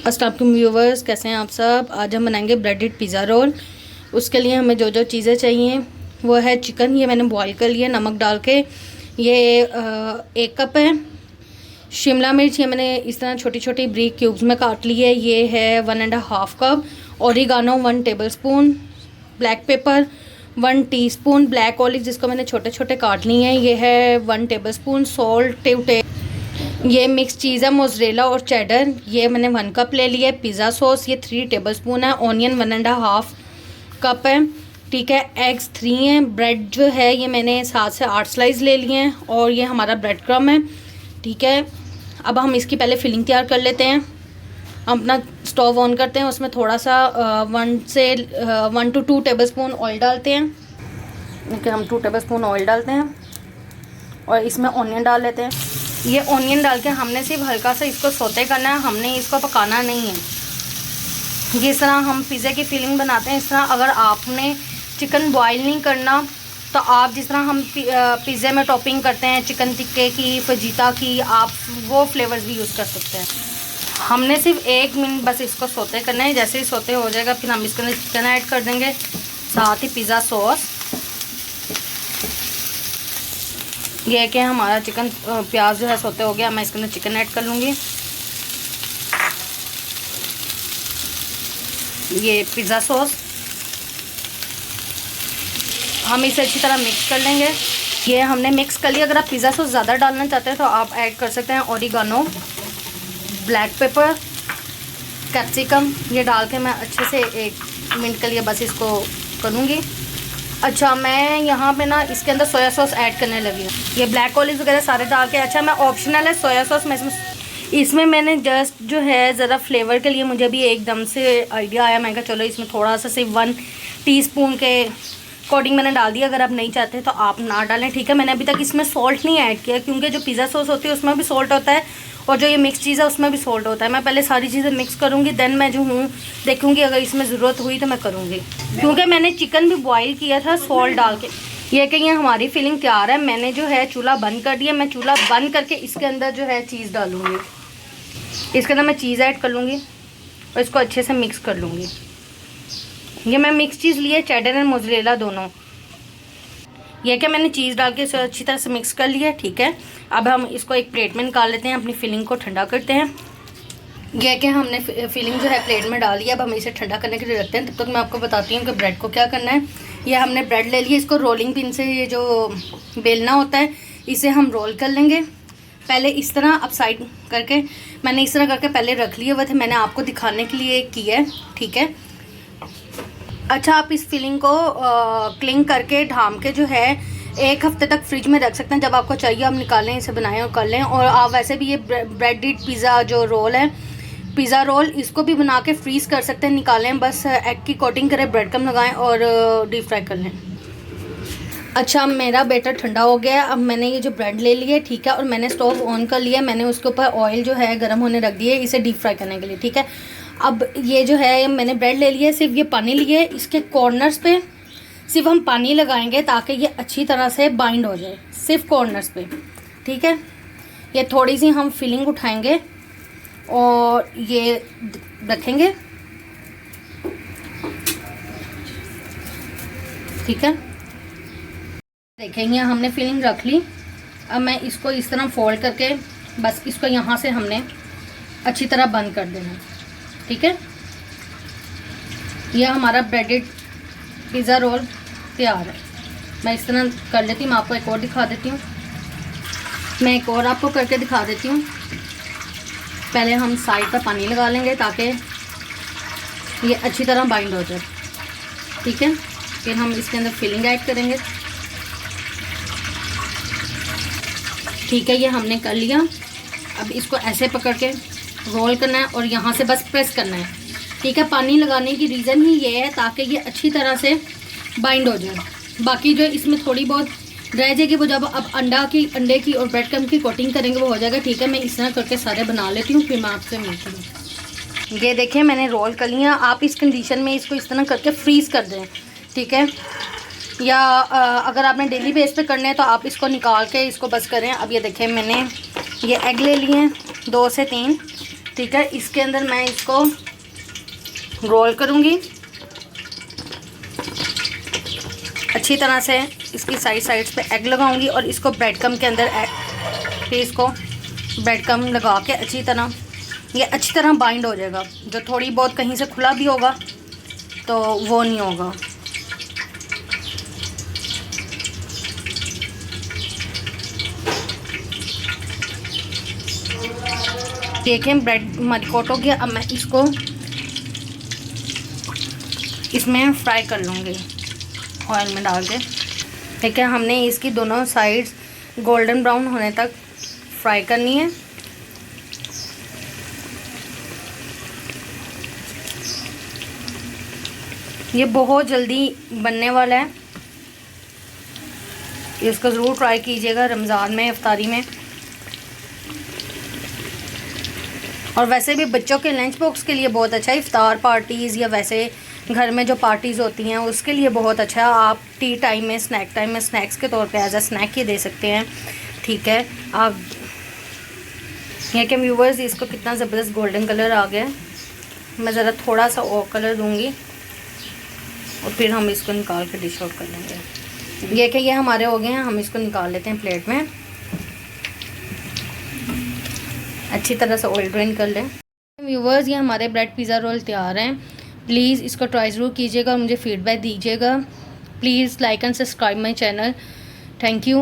अस्सलाम वालेकुम व्यूवर्स, कैसे हैं आप सब। आज हम बनाएंगे ब्रेडेड पिज़्ज़ा रोल। उसके लिए हमें जो जो चीज़ें चाहिए वो है चिकन, ये मैंने बॉईल कर लिया नमक डाल के। ये 1 कप है। शिमला मिर्च ये मैंने इस तरह छोटी छोटी ब्रीक क्यूब्स में काट ली है, ये है 1.5 cup. Oregano 1 tablespoon. Black pepper 1 teaspoon. Black olive जिसको मैंने छोटे छोटे काट ली हैं, ये है 1 टेबलस्पून। सॉल्ट ये मिक्स चीज़ है मोज़रेला और चेडर, ये मैंने 1 कप ले लिया है। पिज़्ज़ा सॉस ये 3 टेबलस्पून है। ऑनियन 1.5 कप है। ठीक है। एग्स 3 हैं। ब्रेड जो है ये मैंने 7 से 8 स्लाइस ले लिए हैं और ये हमारा ब्रेड क्रम है। ठीक है। अब हम इसकी पहले फिलिंग तैयार कर लेते हैं। हम अपना स्टोव ऑन करते हैं, उसमें थोड़ा सा 1 to 2 टेबलस्पून ऑयल डालते हैं। देखिए हम 2 टेबलस्पून ऑयल डालते हैं और इसमें ऑनियन डाल लेते हैं। ये ऑनियन डाल के हमने सिर्फ हल्का सा इसको सौते करना है, हमने इसको पकाना नहीं है। जिस तरह हम पिज़्ज़े की फिलिंग बनाते हैं इस तरह अगर आपने चिकन बॉईल नहीं करना तो आप जिस तरह हम पिज़्ज़े में टॉपिंग करते हैं चिकन टिक्के की, फजीता की, आप वो फ्लेवर्स भी यूज़ कर सकते हैं। हमने सिर्फ 1 मिनट बस इसको सौते करना है। जैसे ही सौते हो जाएगा फिर हम इसके अंदर चिकन ऐड कर देंगे, साथ ही पिज़्ज़ा सॉस। ये है कि हमारा चिकन प्याज जो है सोते हो गया। मैं इसके अंदर चिकन ऐड कर लूँगी। ये पिज़्ज़ा सॉस हम इसे अच्छी तरह मिक्स कर लेंगे। ये हमने मिक्स कर लिया। अगर आप पिज़्ज़ा सॉस ज़्यादा डालना चाहते हैं तो आप ऐड कर सकते हैं ओरिगानो, ब्लैक पेपर, कैप्सिकम। ये डाल के मैं अच्छे से 1 मिनट के लिए बस इसको करूँगी। अच्छा, मैं यहाँ पे ना इसके अंदर सोया सॉस ऐड करने लगी हूँ। ये ब्लैक ऑलिव वगैरह सारे डाल के, अच्छा मैं ऑप्शनल है सोया सॉस मैं इसमें मैंने जस्ट जो है ज़रा फ्लेवर के लिए मुझे भी एकदम से आइडिया आया, मैं कहा चलो इसमें थोड़ा सा सिर्फ 1 टीस्पून के अकॉर्डिंग मैंने डाल दिया। अगर आप नहीं चाहते तो आप ना डालें। ठीक है। मैंने अभी तक इसमें सॉल्ट नहीं ऐड किया क्योंकि जो पिज़्ज़ा सॉस होती है उसमें भी सॉल्ट होता है और जो ये मिक्स चीज़ है उसमें भी सॉल्ट होता है। मैं पहले सारी चीज़ें मिक्स करूँगी, देन मैं जो हूँ देखूँगी अगर इसमें ज़रूरत हुई तो मैं करूँगी, क्योंकि मैंने चिकन भी बॉईल किया था सॉल्ट डाल के। ये कि ये हमारी फिलिंग तैयार है। मैंने जो है चूल्हा बंद कर दिया। मैं चूल्हा बंद करके इसके अंदर जो है चीज़ डालूँगी। इसके अंदर मैं चीज़ ऐड कर लूँगी और इसको अच्छे से मिक्स कर लूँगी। ये मैं मिक्स चीज़ लिए चेडर एंड मोज़रेला दोनों। यह कि मैंने चीज़ डाल के इसे अच्छी तरह से मिक्स कर लिया। ठीक है। अब हम इसको एक प्लेट में निकाल लेते हैं, अपनी फिलिंग को ठंडा करते हैं। यह कि हमने फिलिंग जो है प्लेट में डाल लिया। अब हम इसे ठंडा करने के लिए रखते हैं। तब तक मैं आपको बताती हूँ कि ब्रेड को क्या करना है। यह हमने ब्रेड ले लिया, इसको रोलिंग पिन से ये जो बेलना होता है इसे हम रोल कर लेंगे। पहले इस तरह अब साइड करके मैंने इस तरह करके पहले रख लिए हुए थे, मैंने आपको दिखाने के लिए किया है। ठीक है। अच्छा, आप इस फिलिंग को क्लिंग करके ढाम के जो है 1 हफ्ते तक फ्रिज में रख सकते हैं। जब आपको चाहिए आप निकालें, इसे बनाएं और कर लें। और आप वैसे भी ये ब्रेडेड पिज़्ज़ा जो रोल है, पिज़्ज़ा रोल, इसको भी बना के फ्रीज़ कर सकते हैं। निकालें, बस एग की कोटिंग करें, ब्रेड क्रम्ब लगाएं और डीप फ्राई कर लें। अच्छा, मेरा बैटर ठंडा हो गया। अब मैंने ये जो ब्रेड ले ली है, ठीक है, और मैंने स्टोव ऑन कर लिया। मैंने उसके ऊपर ऑयल जो है गर्म होने रख दिए इसे डीप फ्राई करने के लिए। ठीक है। अब ये जो है मैंने ब्रेड ले लिया है, सिर्फ ये पानी लिए, इसके कॉर्नर्स पे सिर्फ हम पानी लगाएंगे ताकि ये अच्छी तरह से बाइंड हो जाए, सिर्फ कॉर्नर्स पे। ठीक है। ये थोड़ी सी हम फिलिंग उठाएंगे और ये रखेंगे। ठीक है। देखेंगे हमने फिलिंग रख ली। अब मैं इसको इस तरह फोल्ड करके बस इसको यहाँ से हमने अच्छी तरह बंद कर देना। ठीक है। यह हमारा ब्रेडेड पिज़्ज़ा रोल तैयार है। मैं इस तरह कर लेती हूँ। मैं आपको एक और दिखा देती हूँ। मैं एक और आपको करके दिखा देती हूँ। पहले हम साइड पर पानी लगा लेंगे ताकि ये अच्छी तरह बाइंड हो जाए। ठीक है। फिर हम इसके अंदर फिलिंग ऐड करेंगे। ठीक है। ये हमने कर लिया। अब इसको ऐसे पकड़ के रोल करना है और यहाँ से बस प्रेस करना है। ठीक है। पानी लगाने की रीज़न ही ये है ताकि ये अच्छी तरह से बाइंड हो जाए। बाकी जो इसमें थोड़ी बहुत रह जाएगी वो जब अब अंडे की और ब्रेड क्रम्ब की कोटिंग करेंगे वो हो जाएगा। ठीक है। मैं इस तरह करके सारे बना लेती हूँ, फिर मैं आपसे मिलती हूँ। ये देखिए मैंने रोल कर लिया। आप इस कंडीशन में इसको इस तरह करके फ्रीज़ कर दें। ठीक है। या अगर आपने डेली बेस पे करने हैं तो आप इसको निकाल के इसको बस करें। अब ये देखें मैंने ये एग ले लिए हैं 2 से 3। ठीक है, इसके अंदर मैं इसको रोल करूँगी अच्छी तरह से। इसकी साइड्स पे एग लगाऊंगी और इसको ब्रेड क्रम्ब के अंदर फिर इसको ब्रेड क्रम्ब लगा के अच्छी तरह ये अच्छी तरह बाइंड हो जाएगा। जो थोड़ी बहुत कहीं से खुला भी होगा तो वो नहीं होगा। देखें ब्रेड हमारी कोट हो गया। अब मैं इसको इसमें फ्राई कर लूँगी ऑयल में डाल के। ठीक है, हमने इसकी दोनों साइड्स गोल्डन ब्राउन होने तक फ्राई करनी है। ये बहुत जल्दी बनने वाला है, इसको ज़रूर ट्राई कीजिएगा रमज़ान में इफ्तारी में। और वैसे भी बच्चों के लंच बॉक्स के लिए बहुत अच्छा है। इफ्तार पार्टीज़ या वैसे घर में जो पार्टीज़ होती हैं उसके लिए बहुत अच्छा है। आप टी टाइम में, स्नैक टाइम में स्नैक्स के तौर पे एज अ स्नैक ये दे सकते हैं। ठीक है, आप यहाँ के व्यूवर्स इसको कितना ज़बरदस्त गोल्डन कलर आ गया। मैं ज़रा थोड़ा सा और कलर दूँगी और फिर हम इसको निकाल के डिश आउट कर लेंगे। ये कि ये हमारे हो गए हैं, हम इसको निकाल लेते हैं प्लेट में। अच्छी तरह से ऑयल ड्रेन कर लें। व्यूवर्स, ये हमारे ब्रेड पिज़्ज़ा रोल तैयार हैं। प्लीज़ इसको ट्राई ज़रूर कीजिएगा और मुझे फ़ीडबैक दीजिएगा। Please like and subscribe my channel. Thank you.